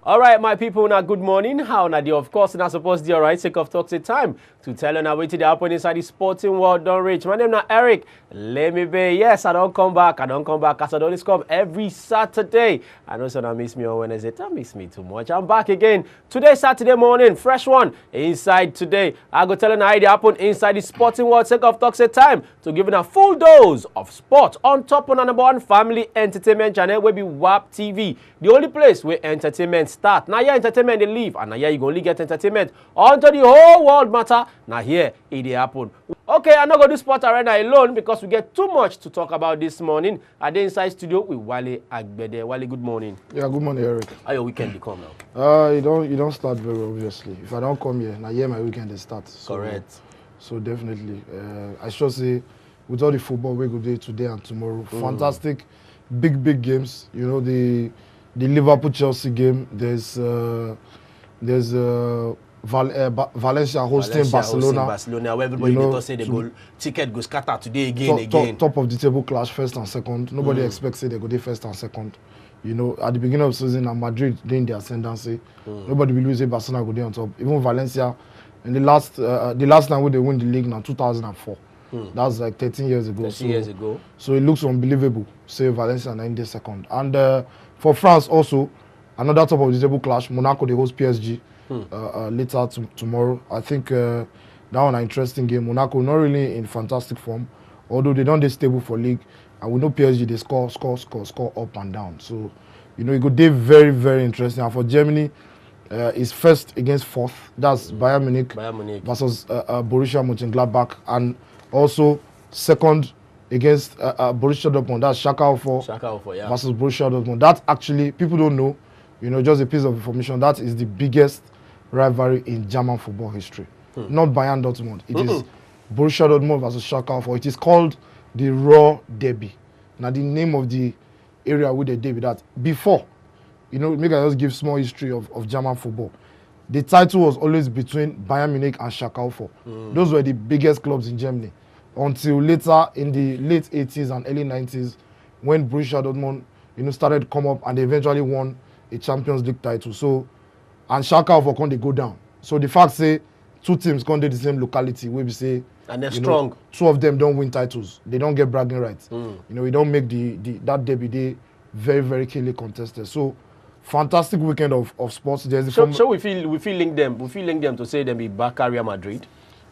All right, my people, now good morning. How now? Of course, not supposed to be all right. Take off talk time to tell you now what to happen inside the sporting world. Don't reach. My name now Eric. Let me be. Yes, I don't come back. I don't come back. Cause I always come every Saturday. I know some miss me on Wednesday. Don't miss me too much. I'm back again today, Saturday morning. Fresh one inside today. I go tell you how it happen inside the sporting world. Take off talk time to give you a full dose of sport on top of number one family entertainment channel. Will be WAP TV, the only place where entertainment start. Now here entertainment they leave, and now here you only get entertainment onto the whole world matter. Now here it happen. Okay, I'm not going to do sport arena alone because we get too much to talk about this morning. At the inside studio with Wale Agbede. Wale, good morning. Yeah, good morning, Eric. How your weekend dey come now? You don't start very obviously. If I don't come here, now here my weekend they start. So, correct. So definitely, I should say, with all the football we go do today and tomorrow, fantastic, big games. You know the Liverpool Chelsea game. There's Valencia hosting Barcelona. Barcelona, where everybody say the goal ticket goes scatter today again. Top of the table clash, first and second. Nobody expects they go there first and second. You know, at the beginning of the season, Madrid doing the ascendancy. Nobody will lose Barcelona go there on top. Even Valencia, in the last time when they win the league now, 2004. That's like 13 years ago. 13 years ago. So it looks unbelievable. Say Valencia 9 second. And for France also, another top of the table clash. Monaco they host PSG later tomorrow. I think that one an interesting game. Monaco not really in fantastic form, although they don't stable for league. And we know PSG they score up and down. So you know it could be very interesting. And for Germany, is first against fourth. That's Bayern Munich versus Borussia Mönchengladbach, and also second against Borussia Dortmund. That's Schalke 04 versus Borussia Dortmund. That actually people don't know. You know, just a piece of information. That is the biggest rivalry in German football history. Not Bayern Dortmund. It is Borussia Dortmund versus Schalke 04. It is called the Ruhr Derby. Now the name of the area where they did that before. You know, maybe I just give small history of German football. The title was always between Bayern Munich and Schalke 04. Those were the biggest clubs in Germany. Until later in the late 80s and early 90s, when Borussia Dortmund, you know, started to come up and they eventually won a Champions League title. So, and Schalke 04 can't they go down. So the fact say two teams can't do the same locality, where we say, and they're strong. Two of them don't win titles. They don't get bragging rights. You know, we don't make that derby day very keenly contested. So, fantastic weekend of sports. So we feel link them. We feel link them to say them be back Real Madrid.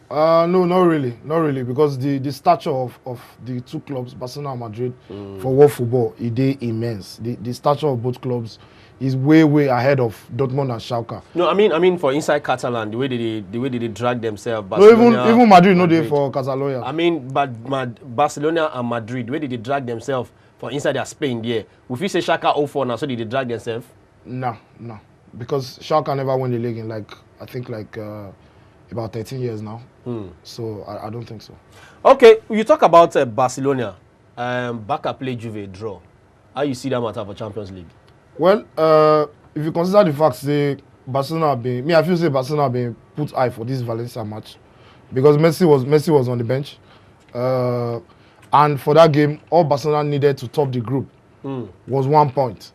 No, not really, because the stature of the two clubs, Barcelona and Madrid, for world football, it is immense. The stature of both clubs is way ahead of Dortmund and Schalke. No, I mean for inside Catalan, the way they drag themselves. No, even Madrid, no, they for Catalonia. I mean, but Barcelona and Madrid, the way they drag themselves for inside their Spain, yeah. If you say Schalke 04 now, so did they drag themselves? No, because Schalke never won the league in about 13 years now. So I don't think so. Okay, you talk about Barcelona. Barca play Juve draw. How you see that matter for Champions League? Well, if you consider the fact say Barcelona I feel say Barcelona been put eye for this Valencia match because Messi was on the bench, and for that game, all Barcelona needed to top the group was 1 point.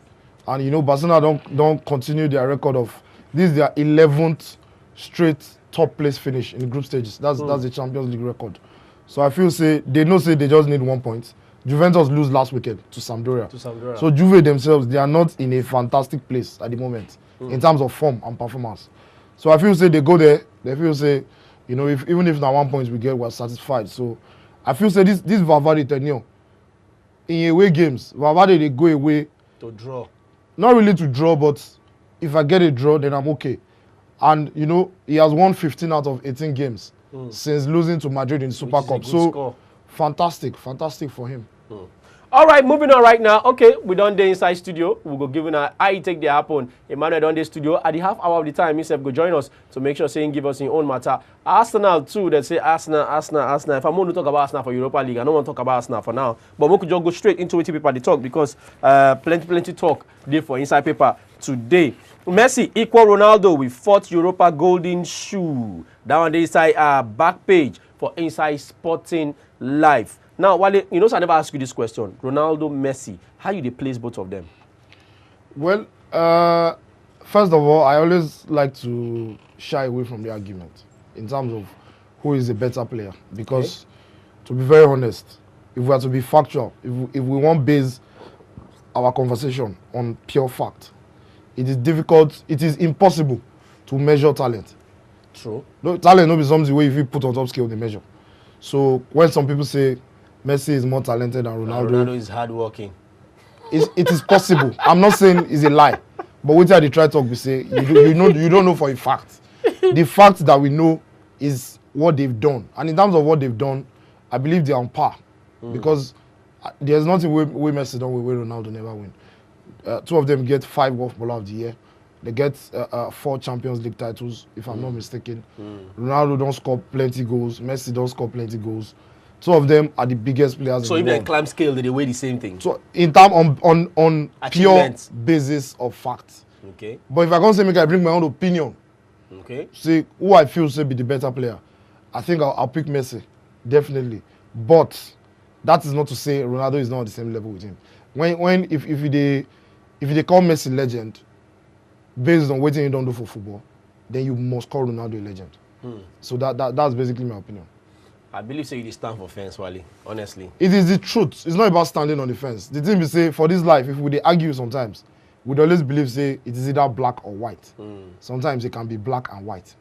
And you know, Barcelona don't continue their record of this is their 11th straight top place finish in the group stages. That's the Champions League record. So I feel say they just need 1 point. Juventus lose last weekend to Sampdoria. So Juve themselves, they are not in a fantastic place at the moment in terms of form and performance. So I feel say they go there, they feel say, you know, even if now 1 point we get, we're satisfied. So I feel say this Valverde tenure in away games, Valverde they go away to draw. Not really to draw, but if I get a draw, then I'm okay. And, you know, he has won 15 out of 18 games since losing to Madrid in Super Cup. So, score. Fantastic for him. All right, moving on right now. Okay, we done the inside studio. We'll go give a how you take the happen. Emmanuel done the studio. At the half hour of the time, himself go join us to make sure saying give us your own matter. Arsenal too, they say Arsenal. If I'm going to talk about Arsenal for Europa League, I don't want to talk about Arsenal for now. But we could just go straight into it paper the talk because plenty talk there for inside paper today. Messi equal Ronaldo with 4th Europa Golden Shoe. That one the inside back page for Inside Sporting Life. Now, Wale, you know, so I never asked you this question. Ronaldo, Messi, how you they place both of them? Well, First of all, I always like to shy away from the argument in terms of who is a better player. Because, to be very honest, if we are to be factual, if we want base our conversation on pure fact, it is difficult, it is impossible to measure talent. True. No, talent no be something where if you put on top scale, they measure. So when some people say Messi is more talented than Ronaldo, Ronaldo is hardworking. it is possible. I'm not saying it's a lie, but what I try to talk, we say you don't know for a fact. The fact that we know is what they've done, and in terms of what they've done, I believe they're on par because there's nothing where Messi don't win, where Ronaldo never win. Two of them get 5 World Baller of the Year. They get 4 Champions League titles, if I'm not mistaken. Ronaldo don't score plenty goals. Messi don't score plenty goals. Two of them are the biggest players So in if the they world. climb scale, they weigh the same thing. So in terms on pure Achievements. basis of fact. Okay. But if I can't say make I bring my own opinion, Okay. say who I feel say be the better player, I think I'll pick Messi, definitely. But that is not to say Ronaldo is not on the same level with him. If they call Messi legend, based on what he don't do for football, then you must call Ronaldo a legend. So that's basically my opinion. I believe so you stand for fence, Wally. Honestly. It is the truth. It's not about standing on the fence. The thing we say for this life, if we dey argue sometimes, we'd always believe say it is either black or white. Sometimes it can be black and white.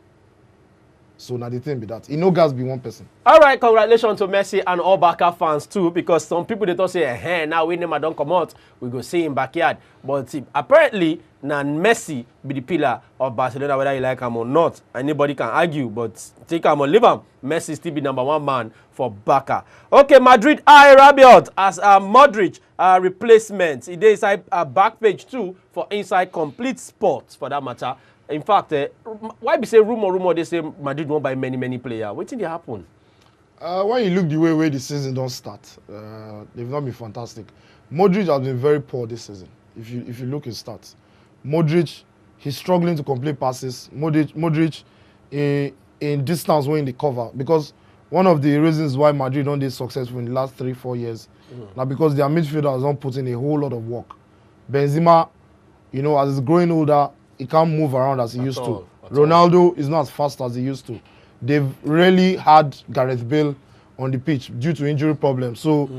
So now the thing be that. It no gas be one person. All right, congratulations to Messi and all Barca fans too, because some people they thought say, hey, now we never don't come out, we go see him backyard. But apparently, now Messi be the pillar of Barcelona, whether you like him or not. Anybody can argue, but take him or leave him. Messi still be #1 man for Barca. Okay, Madrid Rabiot as Modric replacement. It is a back page too for Inside Complete Sports for that matter. In fact, why be say rumor they say Madrid won't buy many players? What did happen? When you look the way the season don't start, they've not been fantastic. Modric has been very poor this season. If you look at stats, Modric, he's struggling to complete passes. Modric in distance when the cover, because one of the reasons why Madrid don't be successful in the last 3-4 years, now because their midfielders don't put in a whole lot of work. Benzema, you know, as he's growing older, he can't move around as he used to. Ronaldo is not as fast as he used to. They've really had Gareth Bale on the pitch due to injury problems. So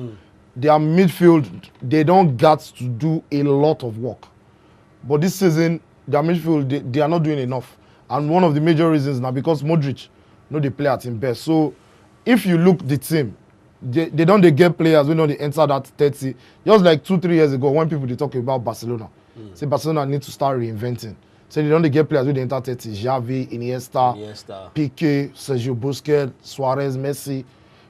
their midfield, they don't get to do a lot of work. But this season, their midfield, they are not doing enough. And one of the major reasons now because Modric, they play at his best. So if you look the team, they don't get players when they enter that 30. Just like 2-3 years ago when people they talk about Barcelona. Say Barcelona need to start reinventing. So they don't get players with the enter 30. Xavi, Iniesta, Piqué, Sergio Busquets, Suarez, Messi.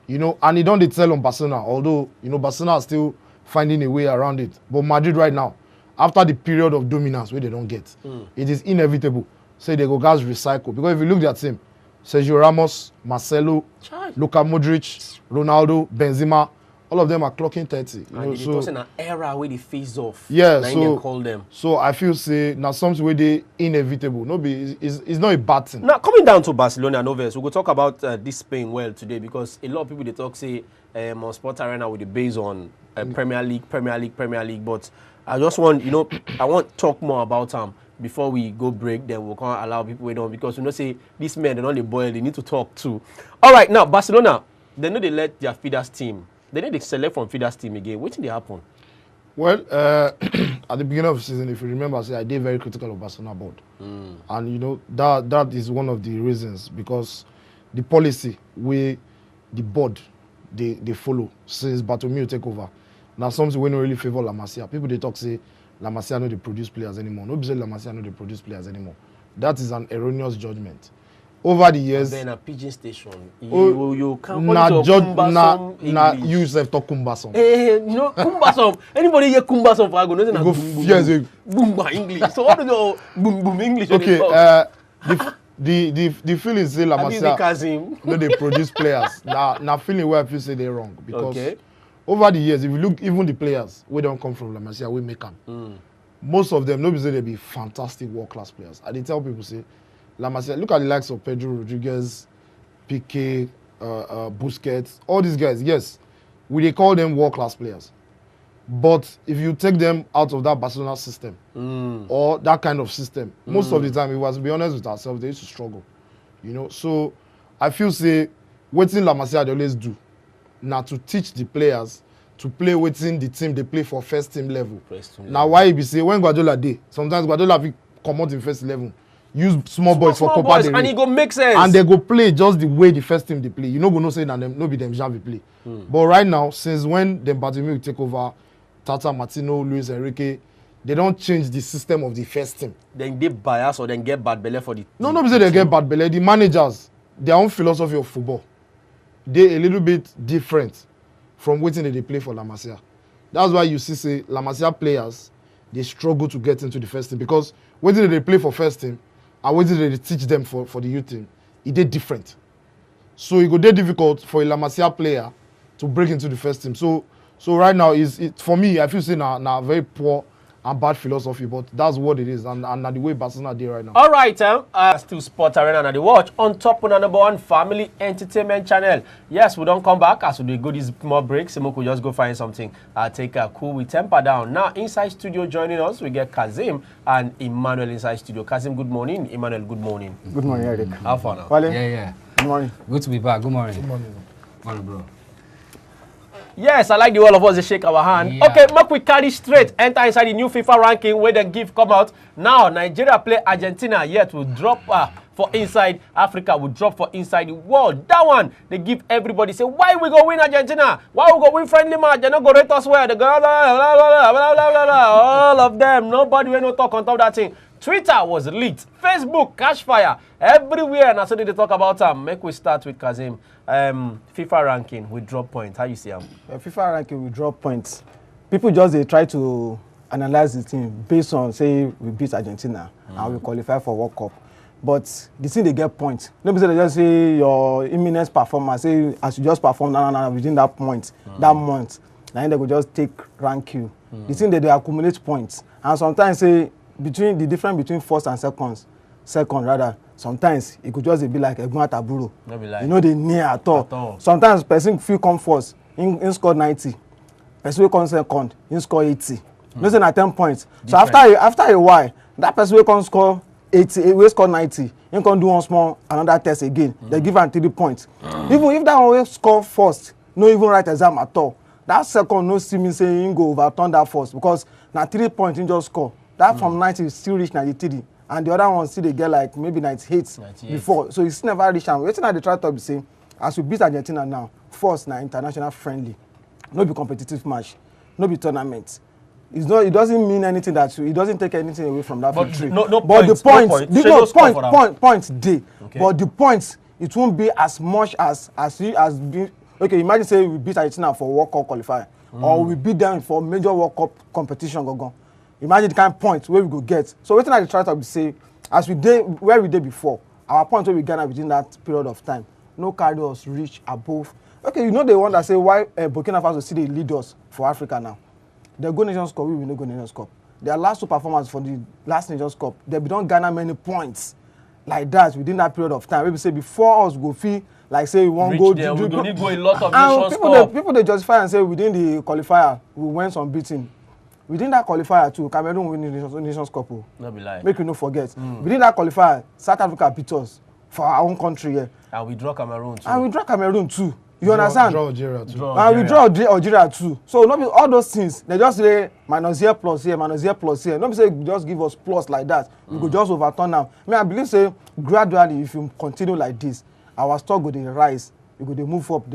You know, and they don't tell on Barcelona, although, you know, Barcelona are still finding a way around it. But Madrid right now, after the period of dominance where they don't get, it is inevitable. Say they go guys recycle. Because if you look at their team, Sergio Ramos, Marcelo, Luka Modric, Ronaldo, Benzema, all of them are clocking 30. You know, so it's an era where they face off. Yeah, so call them. So I feel say now something where they inevitable. No be it's not a bad thing. Now coming down to Barcelona Novels, we will talk about this Spain well today because a lot of people they talk say on Sport Arena with the base on Premier League. But I just want I want to talk more about before we go break. Then we'll can't allow people wait on because say these men they're not the boil. They need to talk too. All right, now Barcelona they know they let their feeders team. They need to select from feeders team again. What did they happen? Well, at the beginning of the season, if you remember, I did very critical of Barcelona board. And, you know, that is one of the reasons because the policy where the board, they follow since Bartomeu take over. Now, something we don't really favor La Masia. People, they talk, say, La Masia no they produce players anymore. Nobody say La Masia no they produce players anymore. That is an erroneous judgment. Over the years, then a pigeon station. You can't you self talk Kumbasom. You know Kumbasom. Anybody hear Kumbasom? I go no go boom English. So what do you boom English? Okay. The feeling say La Masia no they produce players. Now feeling where I feel say they're wrong because over the years, if you look even the players we don't come from La Masia, we make them. Most of them nobody say they be fantastic world class players. I did tell people say. La Masia, look at the likes of Pedro Rodriguez, Piqué, Busquets, all these guys. Yes, we they call them world-class players, But if you take them out of that Barcelona system or that kind of system, most of the time, if we have to be honest with ourselves, they used to struggle. You know, so I feel say wetin La Masia dey always do na to teach the players to play wetin the team dey play for first team level. Na why e be say when Guardiola dey, sometimes Guardiola fit comot in first 11, use small boys for Copa del Rey, and e go make sense. And they go play just the way the first team dey play. You no go know say na them, no be them Xavi play. But right now, since when dem Bartomeu take over, Tata Martino, Luis Enrique, they don't change the system of the first team. Then they bias or then get bad belly for the. No, be say they get bad belly. The managers, their own philosophy of football, they a little bit different from waiting they play for La Masia. That's why you see say La Masia players, they struggle to get into the first team because waiting they play for first team and waiting they teach them for the youth team, it is different. So it go dey difficult for a La Masia player to break into the first team. So right now for me, I feel say na very poor and bad philosophy, but that's what it is, and the way Barcelona dey right now. All right, still Sport Arena and the watch on top of number one family entertainment channel. Yes, we don't come back as we go these more breaks. So we could just go find something. Take a cool with temper down. Now inside studio joining us, we get Kazim and Emmanuel inside studio. Kazim, good morning. Emmanuel, good morning. Good morning, Eric. How far now? Wale? Yeah. Good morning. Good to be back. Good morning. Good morning. Morning, bro. Yes, I like the all of us to shake our hand. Yeah. Okay, make we carry straight. Enter inside the new FIFA ranking where the give come out. Now, Nigeria play Argentina, yet will drop for inside Africa, will drop for inside the world. That one, they give everybody, say, why we go win Argentina? Why we go win friendly match? They not go rate us where? They go, all of them. Nobody will not talk on top of that thing. Twitter was leaked. Facebook, cash fire. Everywhere. And so they talk about them. Make we start with Kazim. FIFA ranking, we drop points. How you see them? FIFA ranking, we drop points. People just they try to analyze the team based on, say, we beat Argentina and we qualify for World Cup. But the thing they get points. Nobody say they just say your imminent performance, say as you just perform within that point, that month, then they go just take rank you. The thing that they accumulate points. And sometimes say between the difference between first and second rather, sometimes it could just be like Egbon Ataburo. You know they near at all. Sometimes person feel come first, in score 90. Person will come second, in score 80. No say na 10 points. Different. So after a while, that person will come score 80, will score 90. You can do one small another test again. They give am 3 points. Even if that one will score first, no even write exam at all. That second no see me say you go overturn that first because na 3 points you just score. That from 90 still reach 93. And the other one still they get like maybe 98 before. So it's never reach am. Wetin I dey try to be say, as we beat Argentina now, first na international friendly. No be competitive match, no be tournament. It doesn't mean anything it doesn't take anything away from that victory. But points dey. Okay. But the points, it won't be as much as okay, imagine say we beat Argentina for World Cup qualifier or we beat them for major World Cup competition go. Imagine the kind of points where we go get. So wetin I dey try to be say, as we dey where we did before, our points where we garner within that period of time, no carry us reach above. Okay, you know the one that say why Burkina Faso still dey lead us for Africa now. They go Nations Cup, we will not go Nations Cup. Their last 2 performances for the last Nations Cup, they don't garner many points like that within that period of time. Maybe say before us go feel like say we won't go. There, we need go a lot of Nations Cup. People they justify and say within the qualifier we went some beating. Within that qualifier too, Cameroon win the Nations Cup. No be lie. Make you no forget. Within that qualifier, South Africa beat us for our own country here. And we draw Cameroon too. You understand? Draw Algeria too. And we draw Algeria too. So not be all those things. They just say minus here plus here. Not be say just give us plus like that. We go just overturn now. I believe say gradually if you continue like this, our stock go dey rise. We go dey move up.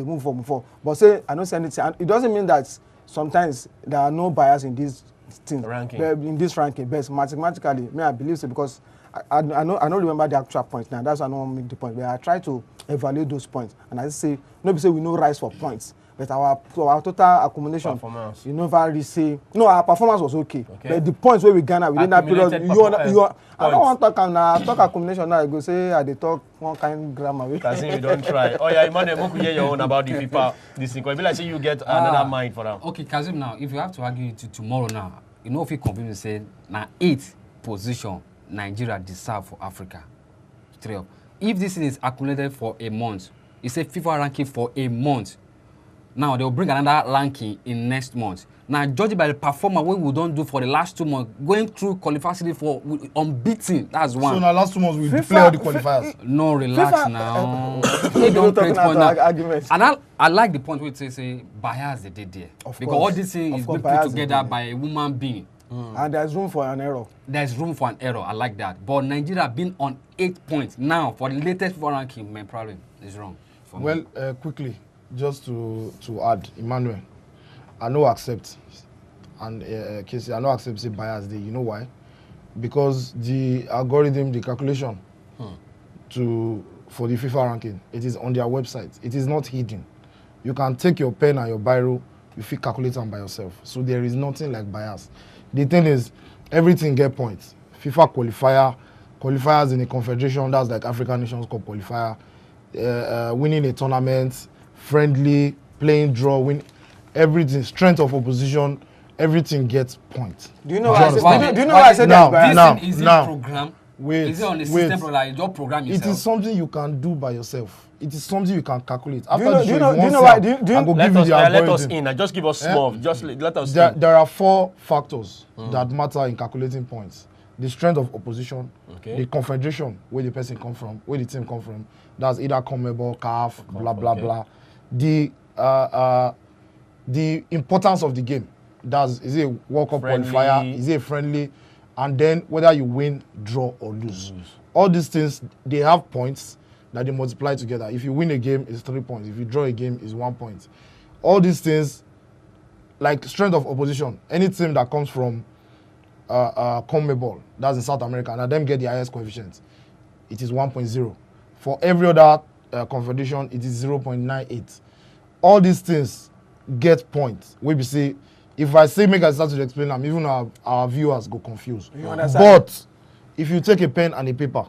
But say I don't say anything. And it doesn't mean that sometimes there are no bias in this thing. In this ranking, but mathematically, I believe so because I don't remember the actual point now. That's why I don't make the point. But I try to evaluate those points, and I say nobody say we no rise for points, but our total accumulation, performance. you never say no. Our performance was okay. But the points where we garner within that period, I don't want to talk now. Talk accumulation now. I go say I dey talk one kind grammar. Kazim, you don't try. Oh yeah, Emmanuel, we could hear your own about the FIFA. This thing, it be like say you get another mind for them. Okay, Kazim, now if you have to argue to tomorrow now, you know if you convince me say na 8th position Nigeria deserve for Africa. If this is accumulated for a month, it's a FIFA ranking for a month. Now they'll bring another ranking in next month. Now, judging by the performance what we don't do for the last 2 months, going through qualification for unbeaten, that's one. So now last 2 months we play all the qualifiers. No, relax FIFA, now. They don't create point now. Arguments. And I like the point where they say bias they did there. Of because course. all this thing Of is course, being put bias they together did. by a human being. And there's room for an error. There's room for an error. I like that. But Nigeria being on 8 points now for the latest FIFA ranking, man, probably is wrong. For me. Well, quickly, just to add, Emmanuel, I know accept, and Casey, I know accept say bias day. You know why? Because the algorithm, the calculation for the FIFA ranking, it is on their website. It is not hidden. You can take your pen and your biro, you fit calculate them by yourself. So there is nothing like bias. The thing is, everything get points. FIFA qualifiers in a confederation, that's like African Nations Cup qualifier, winning a tournament, friendly, playing draw, win, everything, strength of opposition, everything gets points. Do you know why I understand? said? Do you know why I said Now, that? now, This thing is now. it program? Wait, Is it on the wait. system like you just program yourself? It is something you can do by yourself. It is something you can calculate. you After know- the do show, you know- if do you want know see why- am, do you- do you- I go Let give you us, the let us algorithm. in. Just give us small. Just let us in. There are 4 factors that matter in calculating points. The strength of opposition, Okay. the confederation, where the person come from, where the team come from. That's either CONMEBOL, CAF, blah, blah, okay. blah. The importance of the game. Is it a World Cup Friendly. qualifier? Is it a friendly? And then whether you win, draw, or lose. All these things, they have points that they multiply together. If you win a game, it's 3 points. If you draw a game, it's 1 point. All these things, like strength of opposition, any team that comes from CONMEBOL, that's in South America, and them get the highest coefficient, it is 1.0. For every other confederation, it is 0.98. All these things get points. We be say, if I say make I start to explain them, even our viewers go confused. You understand? But if you take a pen and a paper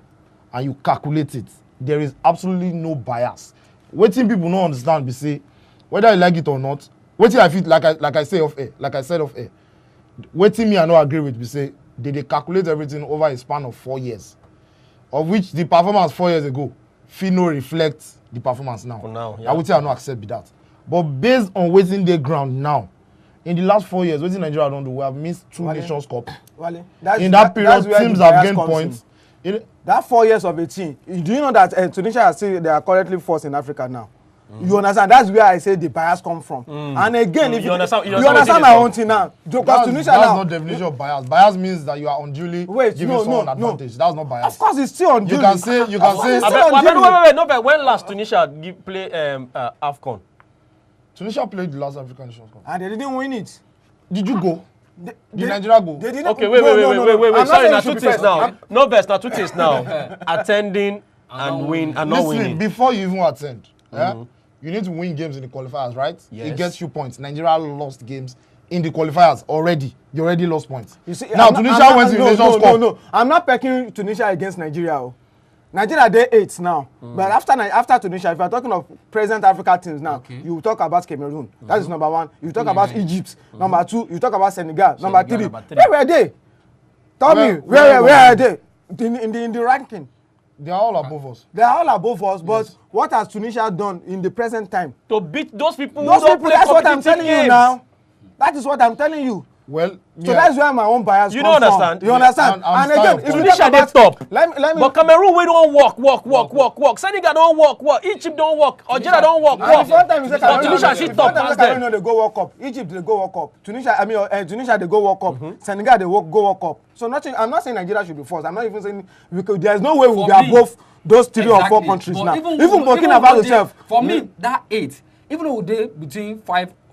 and you calculate it, there is absolutely no bias. Waiting people don't understand be say, whether you like it or not, waiting I feel like I said off air. Waiting me I no agree with be say they calculate everything over a span of 4 years, of which the performance 4 years ago fit no reflect the performance now. For now, yeah. I would say I no accept be that. But based on waiting the ground now, in the last 4 years, waiting Nigeria don't do, we have missed 2 Wale. Nations Cup. Wale, In that period, that's where teams the have bias gained comes points. That 4 years of a team, do you know that Tunisia are still, they are currently first in Africa now? You understand? That's where I say the bias come from. And again, if You understand- you you understand understand what my it own is thing now. Because That's Tunisia not now, definition of bias. Bias means that you are unduly Wait, giving no, someone no, no. advantage. That's not bias. of course, it's still on You can say It's still Wait, on no, but when last Tunisia play AFCON? Tunisia played the last African Nations Cup. and they didn't win it. Did you go? They, Did Nigeria go? They didn't. Okay, wait. I'm not Sorry, saying now it should two be things first. now. No best, now two things now. Attending and win and not Listen, winning. before you even attend, you need to win games in the qualifiers, right? Yes. It gets you points. Nigeria lost games in the qualifiers already. They already lost points. You see, now I'm not- Tunisia I'm not- went to the no, Nations no, Cup. No, I'm not picking Tunisia against Nigeria. Oh. Nigeria they 8 now, but after Tunisia, if you are talking of present Africa teams now, Okay. you talk about Cameroon. That is number 1. You talk about Egypt. Number 2, you talk about Senegal. Number 3. number three. Where were they? Tell me, Where where are they in the ranking? They are all above us. They are all above us, but what has Tunisia done in the present time? To beat those people Those who don't people, play that's what I'm competitive telling you games. now. That is what I'm telling you. Well, So that's where my own bias You comes don't understand? from. You understand? I'm And again, starting if you Tunisia talk dey about top. let me. But Cameroon we don't walk. Senegal don't walk. Egypt don't walk. Algeria don't walk. And the first time you say But Cameroon, Tunisia the sit first top time you pass say Cameroon them. no dey go World Cup. Egypt dey go World Cup. Tunisia dey go World Cup. Senegal dey go World Cup. So nothing. I'm not saying Nigeria should be first. I'm not even saying because there's no way we'll For be me, above those 3 or 4 Exactly. countries But now. even Burkina Faso itself. For me, that 8, even though they between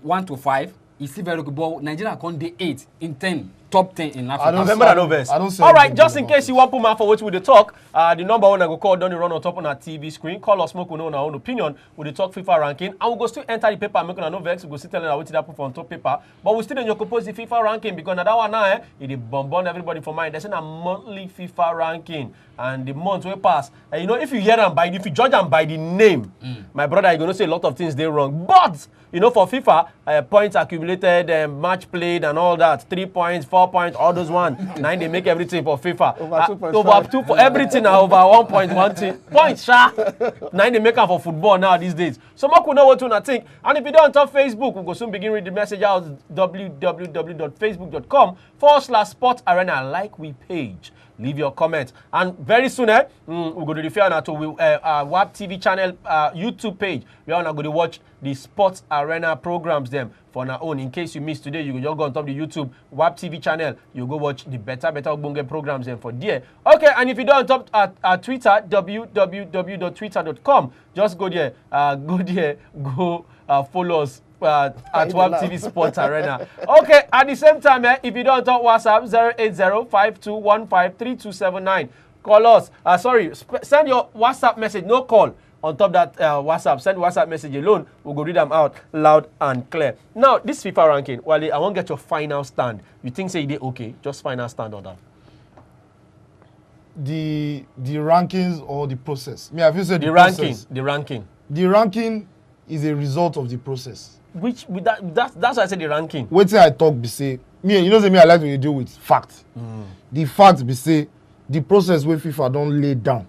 1 to 5, it's still very good. But Nigeria can't do 8 in 10, top 10 in Africa. Remember that no verse. I don't say All right, anything just in about case you want to put my for what we dey talk, the number one I go call don't run on top on our TV screen. Call us, smoke, we know our own opinion. We dey talk FIFA ranking, and we go still enter the paper. Make una no vex. We go still tell them what that put on top paper. But we still don't compose the FIFA ranking because now that one now, it dey bonbon everybody for mind. There's a monthly FIFA ranking, and the month will pass. And you know, if you hear them if you judge them by the name, my brother, you're gonna say a lot of things they wrong. But you know, for FIFA, points accumulated, match played, and all that, 3 points, 4 4 points, all those one. 9 they make everything for FIFA. Over 2.5. Over 2 for everything now over 1.1 points. Sha. 9 they make am for football now these days. So more could know what to think. And if you don't on Facebook, we go soon begin read the message out www.facebook.com/Sports Arena like we page. Leave your comments. And very soon, we'll go to the fair now to WAP TV channel YouTube page. We are now going to watch the Sports Arena programs them for our own. In case you missed today, you can just go on top of the YouTube WAP TV channel. You go watch the better Ogbonge programs them for there. Okay, and if you don't on top at Twitter, www.twitter.com, just go there. Go follow us. At WAP TV Sports Arena. Okay, at the same time, if you don't talk WhatsApp, 08052153279. Call us. Send your WhatsApp message, no call. On top of that WhatsApp, send WhatsApp message alone. We'll go read them out loud and clear. Now, this FIFA ranking, Wale, I want to get your final stand. You think say you did okay? Just final stand on that. The rankings or the process? Me, have you said the ranking? The ranking. The ranking is a result of the process. That's why I said the ranking. Wait till I talk, be say me. You know, say me. I like to deal with fact. The fact be say the process where FIFA don't lay down.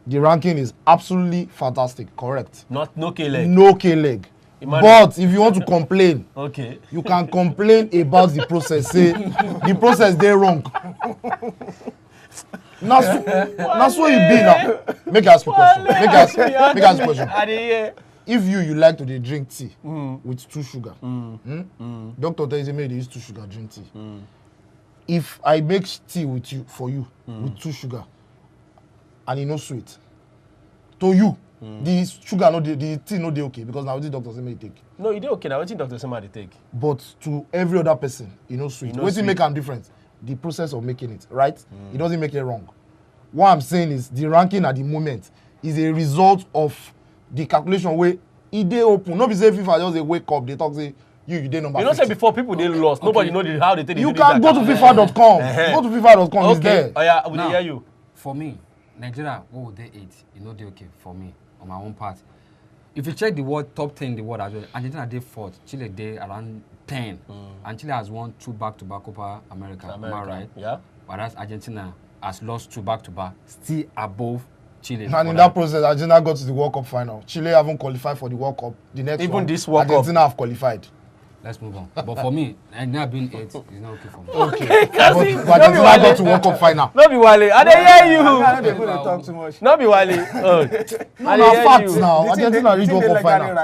The ranking is absolutely fantastic. Correct. No K-leg. No K-leg. But if you want to complain, okay, you can complain about the process. Say the process they wrong. That's what you be now. Make us a question. Make us a question. If you like to drink tea with 2 sugar, doctor tells you maybe they use 2 sugar drink tea. If I make tea with you with 2 sugar and it's not sweet, to you the sugar the tea no dey okay because now the doctor say make you take. No, it dey okay. Now what doctor say make you take? But to every other person, it's not sweet. What make am different? The process of making it, right? It doesn't make it wrong. What I'm saying is the ranking at the moment is a result of the calculation where it dey open. No be say FIFA just dey wake up, they talk say you dey number 50. You know say before people dey lost, nobody know how they take it. You can go to FIFA.com. Go to FIFA.com, it's there. Oh yeah, we hear you. For me, Nigeria, what would they 8? You know they okay for me on my own part. If you check the world top 10 in the world as well, Argentina dey 4th, Chile dey around 10, and Chile has won 2 back-to-back Copa America. Am I right? Yeah. Whereas Argentina has lost 2 back-to-back, still above Chile. And in that process, Argentina got to the World Cup final. Chile haven't qualified for the World Cup. The next even one, this World Cup, Argentina have qualified. Let's move on. But for me, Nigeria being 8 is not okay for me. Okay, But Argentina got to World Cup final. No be Wale, I dey hear you. I don't talk too much. No be Wale. No, facts now. Argentina reach World Cup final.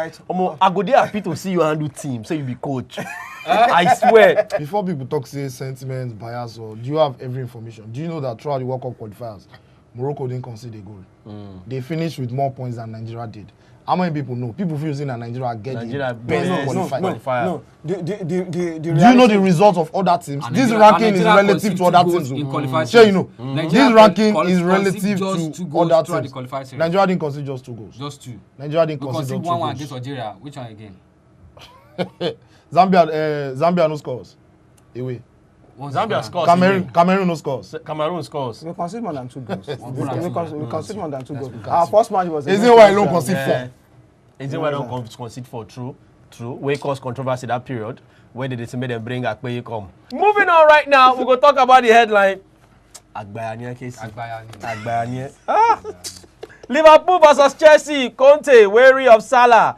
I go there happy to see you handle team, say you be coach. I swear. Before people talk say sentiments, bias, or do you have every information? Do you know that throughout the World Cup qualifiers, Morocco didn't concede a goal. They finished with more points than Nigeria did. How many people know? People feel saying that Nigeria get the best qualifier. No. Do you know the results of other teams? This ranking is relative to other teams. Sure, you know. This ranking is relative to other teams. Nigeria didn't concede just 2 goals. Just 2. Nigeria didn't concede just 2 1-1 goals. against Algeria. Which one again? Zambia no scores. Away. Zambia scores. Cameroon no scores. Cameroon scores. We concede more than 2 goals. We concede more than 2 goals. That's Our first match was. Is it why I don't concede 4? Is it why I don't concede 4? True. Wey caused controversy that period. Where did they make them bring Akpeye come? Moving on right now, we go talk about the headline. Agbayanye case. Agbayanye. Liverpool versus Chelsea. Conte wary of Salah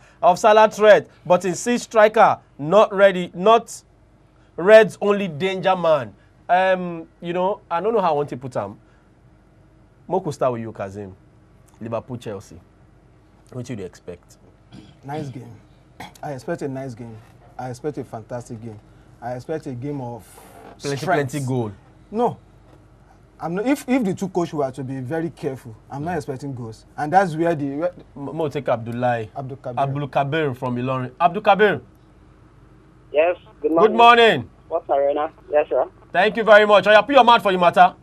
threat, but insists striker not ready. Not Red's only danger man. You know, I don't know how I want to put him. Moko start with you, Kazim. Liverpool, Chelsea. What do you expect? Nice game. I expect a nice game. I expect a fantastic game. I expect a game of plenty goal. No. I'm not, if the 2 coaches were to be very careful, I'm not expecting goals. And that's where the... Mo take Abdul Kabir from Ilorin. Abdul Kabir. Yes, good morning. Good morning. What's Arena? Yes, sir. Thank you very much. I put your mouth for you matter.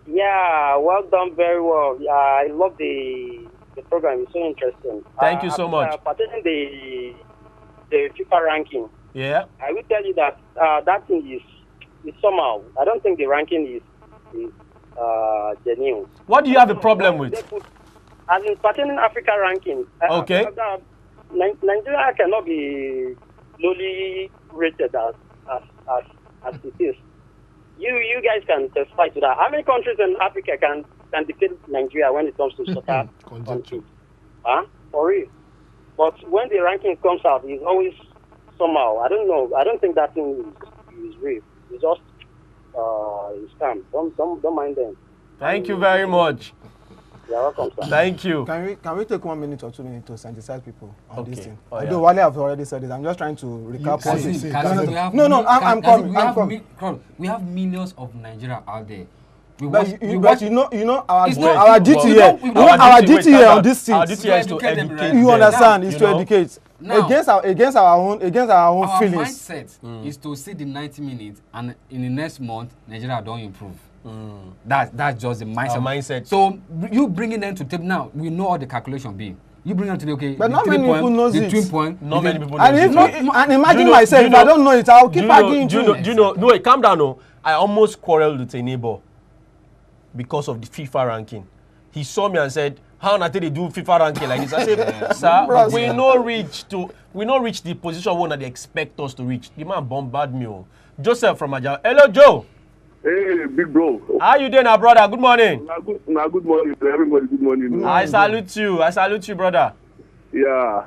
Yeah, well done, very well. Yeah, I love the program. It's so interesting. Thank you so much. Pertaining the FIFA ranking. Yeah. I will tell you that that thing is somehow. I don't think the ranking is genuine. What do you have a problem with? As in pertaining Africa ranking. Okay. Nigeria cannot be lowly rated as it is. you guys can testify to that. How many countries in Africa can defeat Nigeria when it comes to soccer countries? For real. But when the ranking comes out, it's always somehow. I don't know. I don't think that thing is real. It's just scam. Don't mind them. Thank you very much. You're welcome, sir. Thank you. Can we take 1 minute or 2 minutes to sensitize people on this thing? Oh, Although Wale have already said this, I'm just trying to recap what he said. I'm coming. We have millions of Nigeria out there. But you know our It's not- our duty here. Our duty here on this thing. Our duty here is to educate them, educate right? You them. understand? Is You to know? educate Now- against our own Our feelings. mindset is to see the 90 minutes and in the next month Nigeria don't improve. That's just the mindset. Our mindset. So you bringing them to table now, we know all the calculation be. You bring them to the okay. But the not 3 many people point, knows the it. 2 point. Not many people know. And if this. and imagine Do you know- myself, do if you I know- don't know it, I'll keep arguing do too. you know? No, wait, calm down. No, I almost quarreled with a neighbor because of the FIFA ranking. He saw me and said, "How not they do FIFA ranking like this?" I said, "Sir, we no reach the position one that they expect us to reach." The man bombarded me. Joseph from Ajah. Hello, Joe. Hey, big bro. How you doing, brother? Good morning. Good morning to everybody. Good morning. I salute you, brother. Yeah.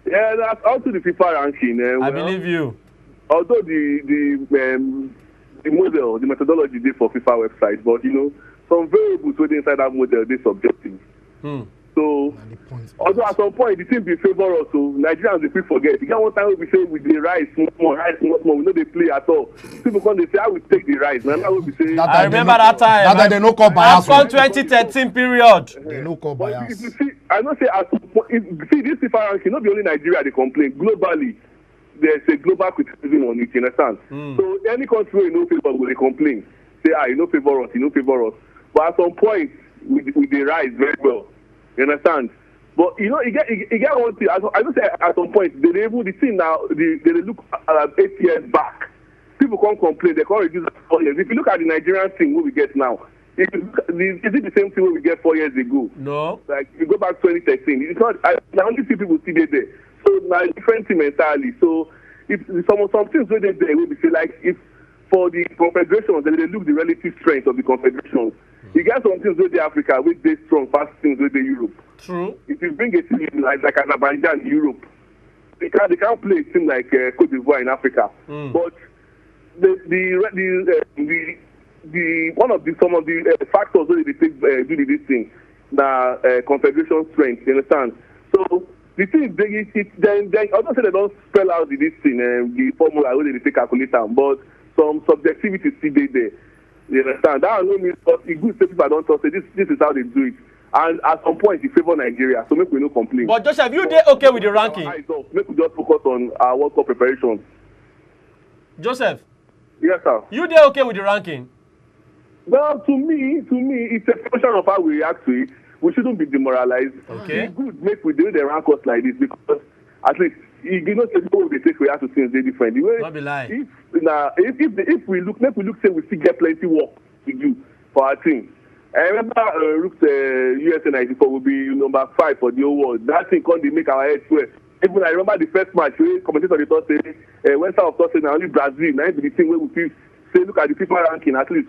Yeah, that's also the FIFA ranking. I believe you. Although the model, the methodology they for FIFA website, but you know, some variables within inside that model they subjective. So, although at some point the team be favor us, so Nigerians they forget. You get one time we say with the rise more, we know they play at all. People come they say I will take the rise. Now we say I remember that time. That they no call bias. AFCON 2013 period. They no call but bias. if you see, I know say at some point, see this FIFA ranking, not be only Nigeria they complain. Globally, there's a global criticism on it. You understand? So any country where you know favor will they complain. Say you know favor us. But at some point, we they rise very well. You understand? But you know, you get one thing. I don't say at some point they able the thing now. They look 8 years back. People can't complain. They can't reduce 4 years. If you look at the Nigerian thing, what we get now, is it the same thing what we get 4 years ago? No. Like you go back 2013. It's not. I only see people see there. So now different team entirely. So if some things where they will be say like if for the confederations they look the relative strength of the confederations. You get some things with the Africa, with the strong, fast things with the Europe. True. If you bring a team like Azerbaijan in Europe, they can't play a team like Cote d'Ivoire in Africa. But the one of the factors that they take do this thing, the confederation strength. You understand? So the thing then also say they don't spell out this thing the formula where they take calculator, but some subjectivity still there. You understand? That no means it's good say people don't talk say this is how they do it. And at some point it favor Nigeria, so make we no complain. But Joseph, you did okay with the ranking? Make we just focus on our World Cup preparation. Joseph, Yes, sir. you did okay with the ranking? Well, to me, it's a function of how we react to it. We shouldn't be demoralized. Okay. It's good make we do the rank us like this because at least you know say people will take react to things they different. The way Not be lying. if we look say we still get plenty work to do for our team. I remember USA 94 will be number 5 for the whole world. That thing can't make our head swear. Even I remember the first match where commentator they thought say when South thought say now only Brazil now the thing where we feel say look at the FIFA ranking, at least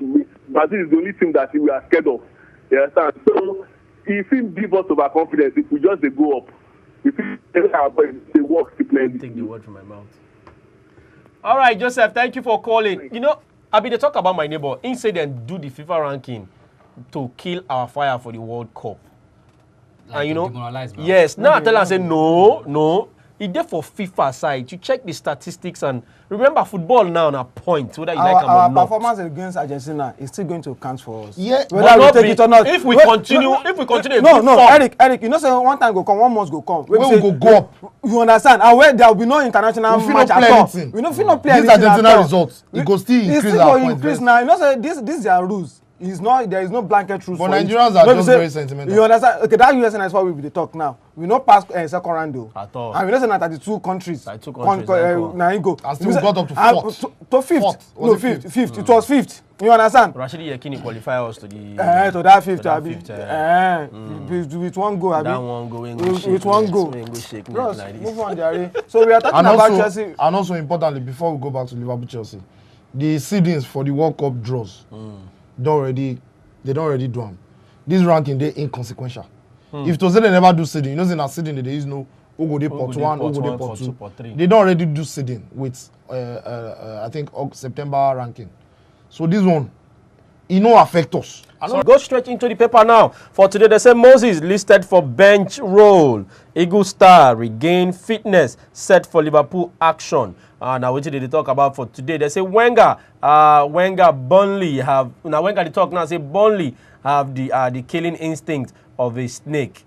Brazil is the only team that we are scared of. You understand? So if it give us overconfidence, if we just go up, if our boys they work to play. Take the word from my mouth. All right, Joseph, thank you for calling. You know, I mean, they talk about my neighbor. He said and do the FIFA ranking to kill our fire for the World Cup. Like And you to know, demoralize, bro. yes. Now I tell her, I say no. It's there for FIFA side. You check the statistics and remember football now na point whether you like them Our or not. performance against Argentina is still going to count for us. Yeah, But Whether we not take be- it or not. if we Wait, continue no, in good no, form. Eric, you know say one time go come, one month go come. When we go up, You understand? And where there will be no international we fit match not at play all. anything. We no fit not play This anything at Argentina all. results, it go still It's increase still our go points. increase now. You know say this their rules. It's not there is no blanket rules. But for it. Nigerians are No, we just say- very sentimental. You understand? Okay, that USN is what we dey talk now. We no pass second round though. At all. And we know say na 32 countries. 32 countries, na im go. And still we got up to fourth. To fifth. Fourth. No, Was it fifth. It was fifth. You understand? Rashidi Yekini qualify us to the To that fifth, that abi. fifth, With one goal, abi. that one going With one goal. shake Bros, like this. move on, Jare. So we are talking And about Chelsea. also importantly, before we go back to Liverpool Chelsea, the seedings for the World Cup draws they don't already do them. This ranking they inconsequential. If to say they never do seeding, you know, in a seeding they use no who go dey pot 1, who go dey pot 2, pot 3. they don't already do seeding with I think September ranking. So this one, it no affect us. So go straight into the paper now. For today, they say Moses listed for bench role. Eagle Star regain fitness, set for Liverpool action. Now what did they talk about for today? They say Wenger, Burnley have. Now Wenger they talk now say Burnley have the killing instinct of a snake.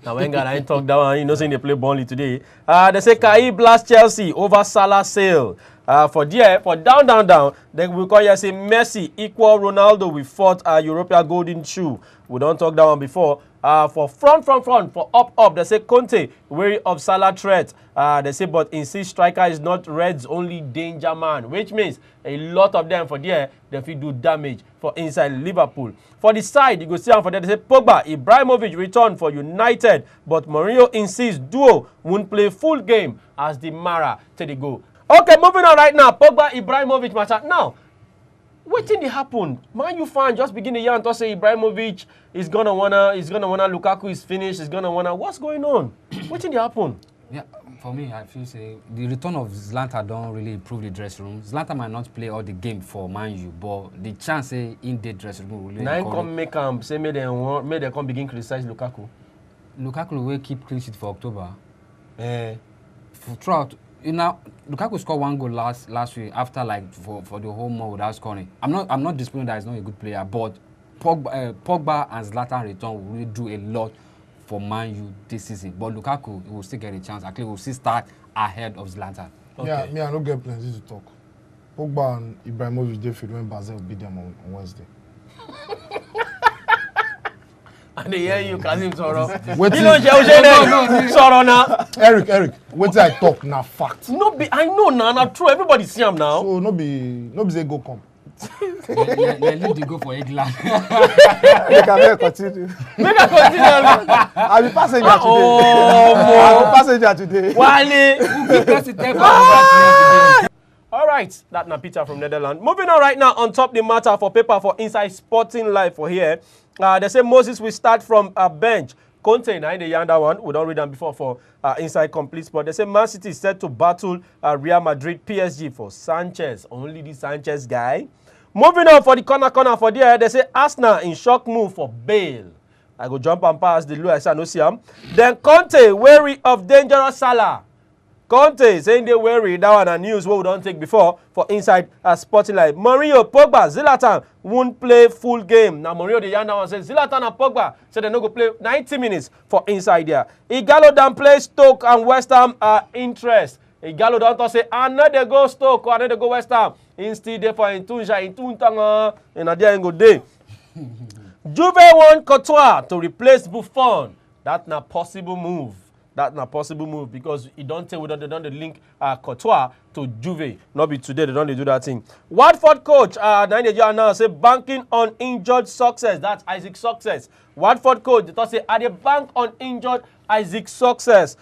Now Wenger I ain't talk that one. You know saying they play Burnley today. They say Kai blast Chelsea over Salah sale. For down, then we call here say Messi equal Ronaldo with 4th European golden shoe. We don't talk that one before. For front, for up, they say Conte wary of Salah threat. They say but insist striker is not Red's only danger man, which means a lot of them for there they fit do damage for inside Liverpool. For the side, you go see them for there. They say Pogba, Ibrahimovic return for United, but Mourinho insists duo won't play full game as the Mara till they go. Okay, moving on right now. Pogba, Ibrahimovic match. Now, what did it happen? Man, you fan just begin the year and talk say Ibrahimovic is gonna wanna Lukaku is finished, is gonna wanna. What's going on? What did it happen? Yeah, for me, I feel say the return of Zlatan don't really improve the dressing room. Zlatan might not play all the game for Man U, but the chance say in the dressing room will really now come make say may they come begin criticize Lukaku. Lukaku will keep clean sheet for October. Throughout. You know, Lukaku scored 1 goal last week after like for the whole month without scoring. I'm not disputing that he's not a good player, but Pogba and Zlatan return will really do a lot for Man U this season. But Lukaku will still get a chance. Actually, will still start ahead of Zlatan. Okay. Yeah, me I don't get plenty to talk. Pogba and Ibrahimovic they fit when Basel beat them on Wednesday. And they hear you, Kazim Soro. Eric, what I talk now fact. I know now, true. Everybody see him now. So no be say go come. Let the go for England. Make I continue. I'll be passenger today. Oh, I'll be passenger today. Wale. All right, that's Peter from Netherlands. Moving on right now on top the matter for paper for Inside Sporting Life for here. They say Moses will start from a bench. Conte, now in the Yanda one, we don't read them before for Inside Complete Sport. They say Man City is set to battle Real Madrid PSG for Sanchez. Only the Sanchez guy. Moving on for the corner for there, they say Arsenal in shock move for Bale. I go jump and pass the Lewis and Osiam. Then Conte wary of dangerous Salah. Conte saying they worry that one and news what we don't take before for Inside Sporting Life. Mourinho, Pogba, Zlatan won't play full game. Now Mourinho the Yanda one says Zlatan and Pogba said they no go play 90 minutes for inside there. Igalo don't play Stoke and West Ham interest. Igalo don't say another go Stoke or another go West Ham. Instead they for Intunja, Intuntanga, and a day go day. Juve want Courtois to replace Buffon. That's not possible move. That's not possible move because it don't tell whether they don't link Courtois to Juve. Not be today they don't do that thing. Watford coach, now say banking on injured success. That's Isaac Success. Watford coach, they say are they bank on injured Isaac Success.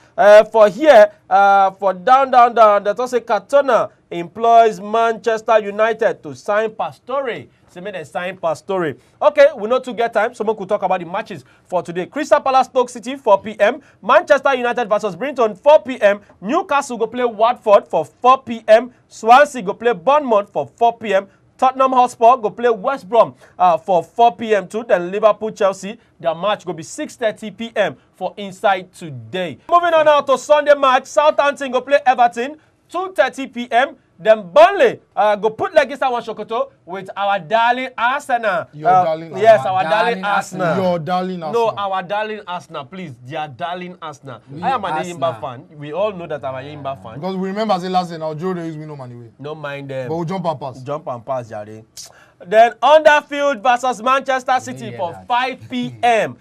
For here, for down, they say Cantona employs Manchester United to sign Pastore. So may they sign Pastore. Okay, we know to get time. Someone could talk about the matches for today. Crystal Palace, Stoke City, 4 p.m. Manchester United versus Brinton, 4 p.m. Newcastle go play Watford for 4 p.m. Swansea go play Bournemouth for 4 p.m. Tottenham Hotspur go play West Brom for 4 p.m. too. Then Liverpool, Chelsea, their match go be 6:30 p.m. for Inside Today. Moving on now to Sunday match. Southampton go play Everton, 2:30 p.m. Then Burnley go put like this one Shokoto with our darling Arsenal. Your darling Arsenal. Yes, our darling Arsenal. Your darling Arsenal. No, our darling Arsenal, please. Their darling Arsenal. I am an Yimba fan. We all know that I'm a Yimba fan. Because we remember the last day now, Joe Days we no money way. No mind them. But we'll jump and pass. Jump and pass, Jare. Then Underfield versus Manchester City for 5 p.m.